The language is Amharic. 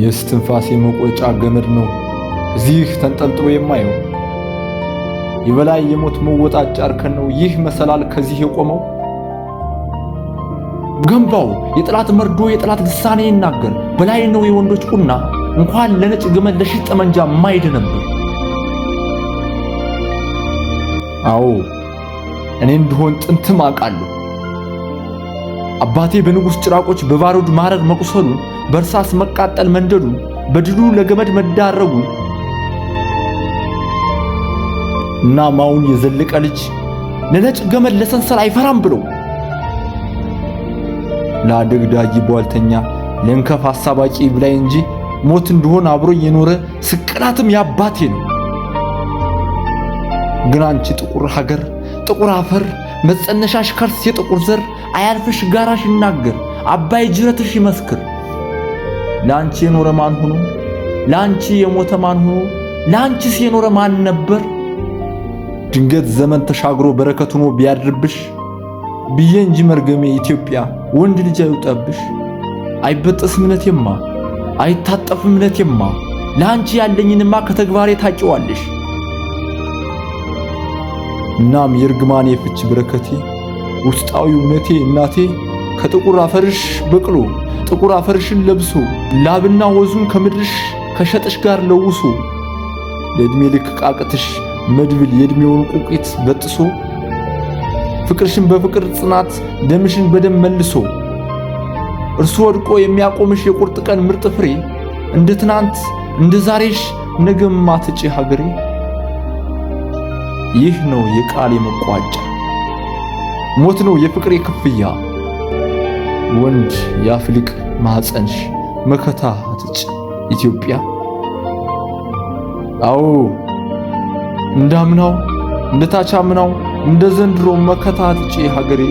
የስትንፋሴ መቆጫ ገመድ ነው እዚህ ተንጠልጥሎ የማየው። የበላይ የሞት መወጣጫ እርከን ነው ይህ መሰላል ከዚህ የቆመው። ገንባው የጥላት መርዶ የጥላት ልሳኔ ይናገር በላይ ነው የወንዶች ቁና እንኳን ለነጭ ግመል ለሽጥ ጠመንጃ ማይድ ነበር። አዎ እኔ እንደሆን ጥንትም አውቃለሁ። አባቴ በንጉሥ ጭራቆች በባሩድ ማረር መቁሰሉን በእርሳስ መቃጠል መንደዱን በድሉ ለገመድ መዳረጉን እና ማውን የዘለቀ ልጅ ለነጭ ገመድ ለሰንሰል አይፈራም ብለው ለአደግዳጊ ቧልተኛ ለእንከፍ አሳባቂ ብላይ እንጂ ሞት እንደሆነ አብሮ የኖረ ስቅላትም ያባቴ ነው። ግን አንቺ ጥቁር ሀገር ጥቁር አፈር መጸነሻሽ ከርስ የጥቁር ዘር አያልፍሽ ጋራሽ ይናገር አባይ ጅረትሽ ይመስክር። ላንቺ የኖረ ማን ሆኖ ላንቺ የሞተ ማን ሆኖ ላንቺስ የኖረ ማን ነበር? ድንገት ዘመን ተሻግሮ በረከት ሆኖ ቢያድርብሽ ብዬ እንጂ መርገሜ ኢትዮጵያ ወንድ ልጅ አይውጣብሽ። አይበጠስ እምነቴማ አይታጠፍ እምነቴማ ላንቺ ያለኝንማ ከተግባሬ ታቂዋለሽ። እናም የርግማኔ ፍች በረከቴ ውስጣዊ እውነቴ እናቴ ከጥቁር አፈርሽ በቅሎ ጥቁር አፈርሽን ለብሶ ላብና ወዙን ከምድርሽ ከሸጥሽ ጋር ለውሶ ለእድሜ ልክ ቃቅትሽ መድብል የእድሜውን ቁቂት በጥሶ ፍቅርሽን በፍቅር ጽናት ደምሽን በደም መልሶ እርሱ ወድቆ የሚያቆምሽ የቁርጥ ቀን ምርጥ ፍሬ እንደ ትናንት እንደ ዛሬሽ ነገም ማትጪ ሀገሬ። ይህ ነው የቃል የመቋጫ ሞት ነው የፍቅሬ ክፍያ ወንድ ያፍልቅ ማህፀንሽ መከታ አትጭ ኢትዮጵያ። አዎ እንዳምናው እንደታቻምናው እንደ ዘንድሮ መከታ አትጭ ሀገሬ።